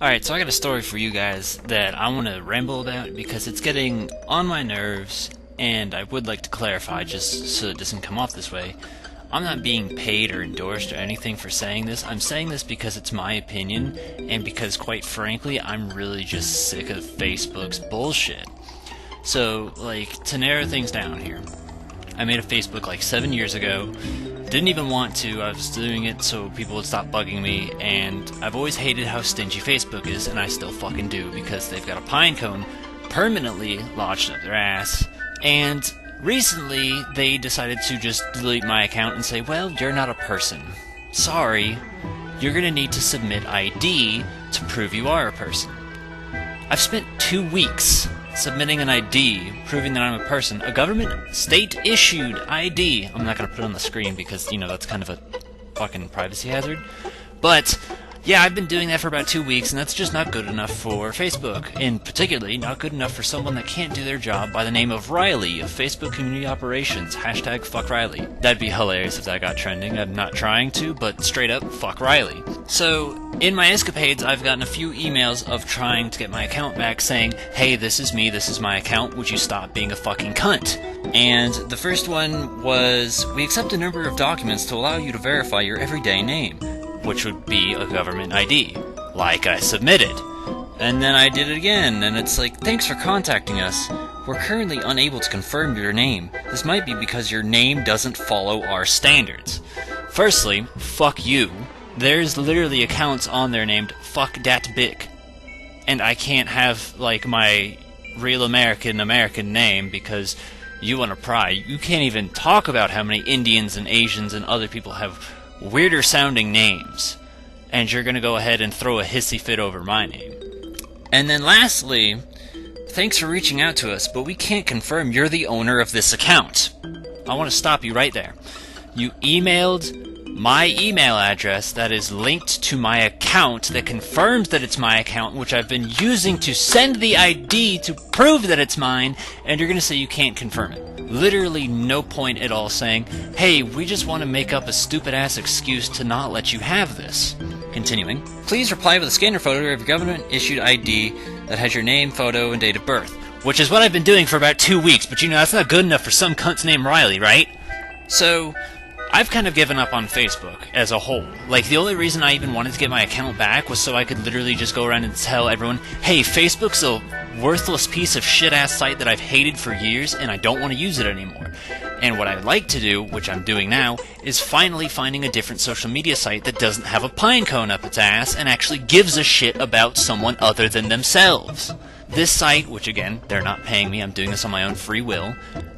Alright, so I got a story for you guys that I want to ramble about because it's getting on my nerves, and I would like to clarify just so it doesn't come off this way. I'm not being paid or endorsed or anything for saying this. I'm saying this because it's my opinion, and because, quite frankly, I'm really just sick of Facebook's bullshit. So, to narrow things down here, I made a Facebook like 7 years ago. Didn't even want to. I was doing it so people would stop bugging me, and I've always hated how stingy Facebook is, and I still fucking do, because they've got a pine cone permanently lodged up their ass. And recently, they decided to just delete my account and say, well, you're not a person. Sorry, you're gonna need to submit ID to prove you are a person. I've spent 2 weeks submitting an ID proving that I'm a person, a government state-issued ID. I'm not going to put it on the screen because, that's kind of a fucking privacy hazard. But, yeah, I've been doing that for about 2 weeks, and that's just not good enough for Facebook. And particularly, not good enough for someone that can't do their job by the name of Riley of Facebook Community Operations. Hashtag fuck Riley. That'd be hilarious if that got trending. I'm not trying to, but straight up, fuck Riley. So, in my escapades, I've gotten a few emails of trying to get my account back saying, hey, this is me, this is my account, would you stop being a fucking cunt? And the first one was, we accept a number of documents to allow you to verify your everyday name, which would be a government ID, like I submitted. And then I did it again, and it's like, thanks for contacting us. We're currently unable to confirm your name. This might be because your name doesn't follow our standards. Firstly, fuck you. There's literally accounts on there named Fuck Dat Bic. And I can't have, my real American name because you want to pry. You can't even talk about how many Indians and Asians and other people have weirder sounding names. And you're gonna go ahead and throw a hissy fit over my name. And then lastly, thanks for reaching out to us, but we can't confirm you're the owner of this account. I want to stop you right there. You emailed my email address that is linked to my account that confirms that it's my account, which I've been using to send the ID to prove that it's mine, and you're going to say you can't confirm it. Literally no point at all saying, hey, we just want to make up a stupid-ass excuse to not let you have this. Continuing, please reply with a scanner photo of your government-issued ID that has your name, photo, and date of birth. Which is what I've been doing for about 2 weeks, but that's not good enough for some cunt's named Riley, right? So, I've kind of given up on Facebook as a whole. The only reason I even wanted to get my account back was so I could literally just go around and tell everyone, hey, Facebook's a worthless piece of shit-ass site that I've hated for years, and I don't want to use it anymore. And what I'd like to do, which I'm doing now, is finally finding a different social media site that doesn't have a pine cone up its ass and actually gives a shit about someone other than themselves. This site, which again, they're not paying me, I'm doing this on my own free will,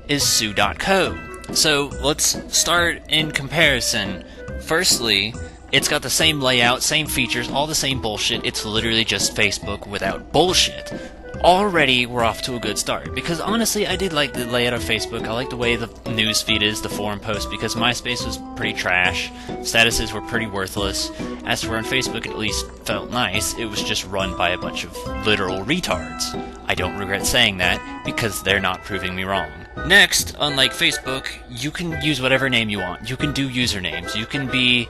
is sue.co. So, let's start in comparison. Firstly, it's got the same layout, same features, all the same bullshit. It's literally just Facebook without bullshit. Already, we're off to a good start. Because honestly, I did like the layout of Facebook. I like the way the news feed is, the forum post, because MySpace was pretty trash. Statuses were pretty worthless. As for on Facebook, it at least felt nice. It was just run by a bunch of literal retards. I don't regret saying that, because they're not proving me wrong. Next, unlike Facebook, you can use whatever name you want. You can do usernames. You can be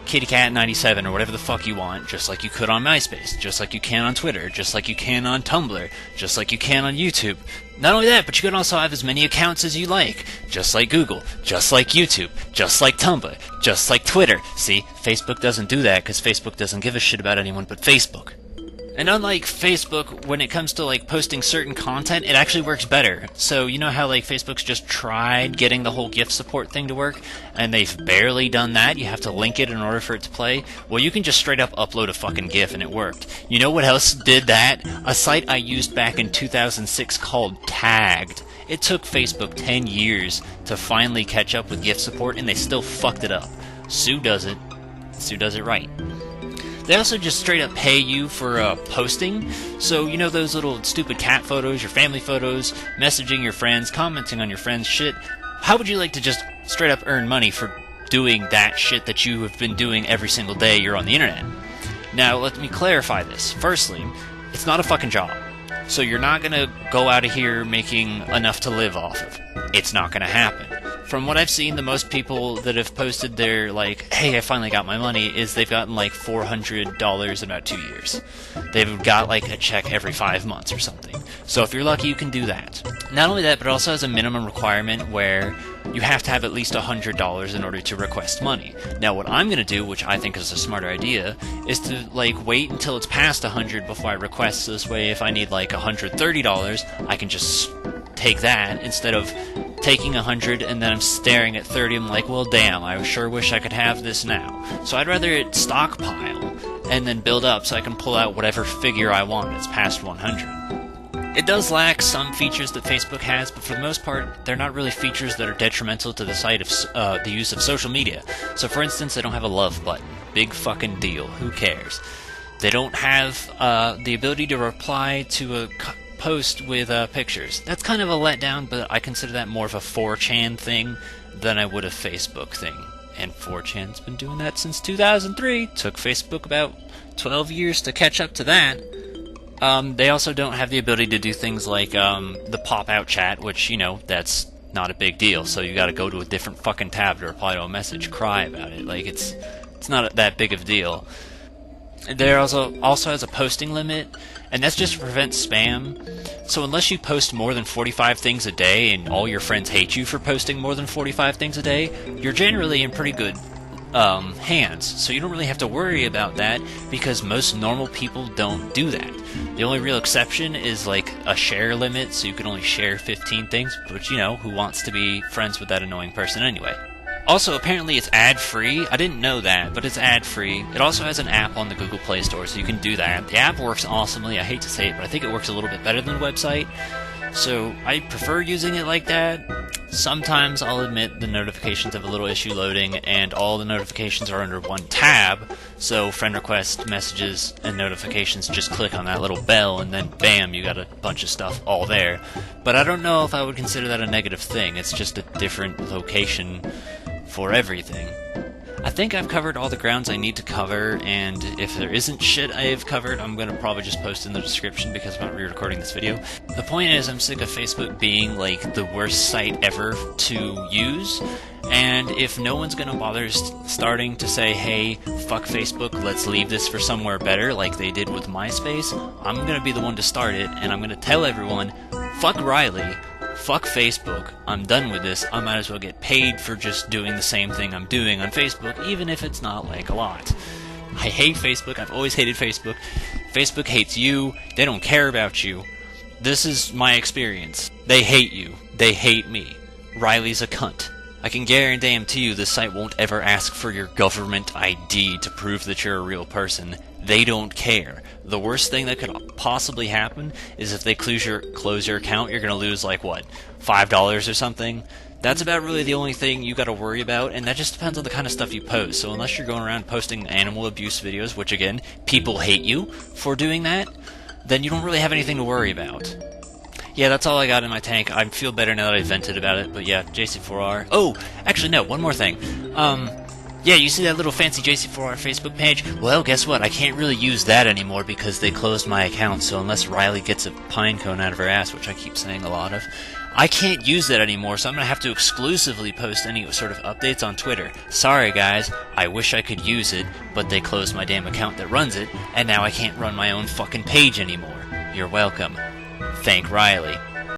KittyCat97 or whatever the fuck you want, just like you could on MySpace, just like you can on Twitter, just like you can on Tumblr, just like you can on YouTube. Not only that, but you can also have as many accounts as you like, just like Google, just like YouTube, just like Tumblr, just like Twitter. See, Facebook doesn't do that because Facebook doesn't give a shit about anyone but Facebook. And unlike Facebook, when it comes to posting certain content, it actually works better. So you know how Facebook's just tried getting the whole GIF support thing to work, and they've barely done that? You have to link it in order for it to play? Well, you can just straight up upload a fucking GIF and it worked. You know what else did that? A site I used back in 2006 called Tagged. It took Facebook 10 years to finally catch up with GIF support, and they still fucked it up. Sue does it. Sue does it right. They also just straight up pay you for posting. So, those little stupid cat photos, your family photos, messaging your friends, commenting on your friends' shit. How would you like to just straight up earn money for doing that shit that you have been doing every single day you're on the internet? Now, let me clarify this. Firstly, it's not a fucking job. So you're not gonna go out of here making enough to live off of. It's not gonna happen. From what I've seen, the most people that have posted their, like, hey, I finally got my money, is they've gotten, like, $400 in about 2 years. They've got, like, a check every 5 months or something. So if you're lucky, you can do that. Not only that, but it also has a minimum requirement where you have to have at least $100 in order to request money. Now, what I'm going to do, which I think is a smarter idea, is to, like, wait until it's past 100 before I request. So this way, if I need, like, $130, I can just take that instead of taking 100 and then I'm staring at 30. I'm like, well, damn, I sure wish I could have this now. So I'd rather it stockpile and then build up so I can pull out whatever figure I want that's past 100. It does lack some features that Facebook has, but for the most part, they're not really features that are detrimental to the site of the use of social media. So for instance, they don't have a love button. Big fucking deal. Who cares? They don't have the ability to reply to a post with pictures. That's kind of a letdown, but I consider that more of a 4chan thing than I would a Facebook thing. And 4chan's been doing that since 2003. Took Facebook about 12 years to catch up to that. They also don't have the ability to do things like the pop-out chat, which, you know, that's not a big deal. So you gotta go to a different fucking tab to reply to a message, cry about it. Like, it's not that big of a deal. There also has a posting limit, and that's just to prevent spam. So unless you post more than 45 things a day and all your friends hate you for posting more than 45 things a day, you're generally in pretty good hands. So you don't really have to worry about that because most normal people don't do that. The only real exception is like a share limit, so you can only share 15 things, but you know, who wants to be friends with that annoying person anyway? Also, apparently it's ad-free. I didn't know that, but it's ad-free. It also has an app on the Google Play Store, so you can do that. The app works awesomely. I hate to say it, but I think it works a little bit better than the website. So I prefer using it like that. Sometimes, I'll admit, the notifications have a little issue loading, and all the notifications are under one tab, so friend requests, messages, and notifications, just click on that little bell, and then bam, you got a bunch of stuff all there. But I don't know if I would consider that a negative thing. It's just a different location for everything. I think I've covered all the grounds I need to cover, and if there isn't shit I've covered, I'm going to probably just post in the description because I'm not re-recording this video. The point is, I'm sick of Facebook being like the worst site ever to use, and if no one's going to bother starting to say, hey, fuck Facebook, let's leave this for somewhere better, like they did with MySpace, I'm going to be the one to start it, and I'm going to tell everyone, fuck Riley, fuck Facebook, I'm done with this, I might as well get paid for just doing the same thing I'm doing on Facebook, even if it's not like a lot. I hate Facebook, I've always hated Facebook. Facebook hates you, they don't care about you. This is my experience. They hate you, they hate me. Riley's a cunt. I can guarantee you this site won't ever ask for your government ID to prove that you're a real person. They don't care. The worst thing that could possibly happen is if they close your account, you're going to lose, like, what, $5 or something? That's about really the only thing you got to worry about, and that just depends on the kind of stuff you post. So unless you're going around posting animal abuse videos, which, again, people hate you for doing that, then you don't really have anything to worry about. Yeah, that's all I got in my tank. I feel better now that I vented about it, but yeah, JC4R. Oh, actually, no, one more thing. Yeah, you see that little fancy JC4R Facebook page? Well, guess what? I can't really use that anymore because they closed my account, so unless Riley gets a pine cone out of her ass, which I keep saying a lot of, I can't use that anymore, so I'm going to have to exclusively post any sort of updates on Twitter. Sorry, guys. I wish I could use it, but they closed my damn account that runs it, and now I can't run my own fucking page anymore. You're welcome. Thank Riley.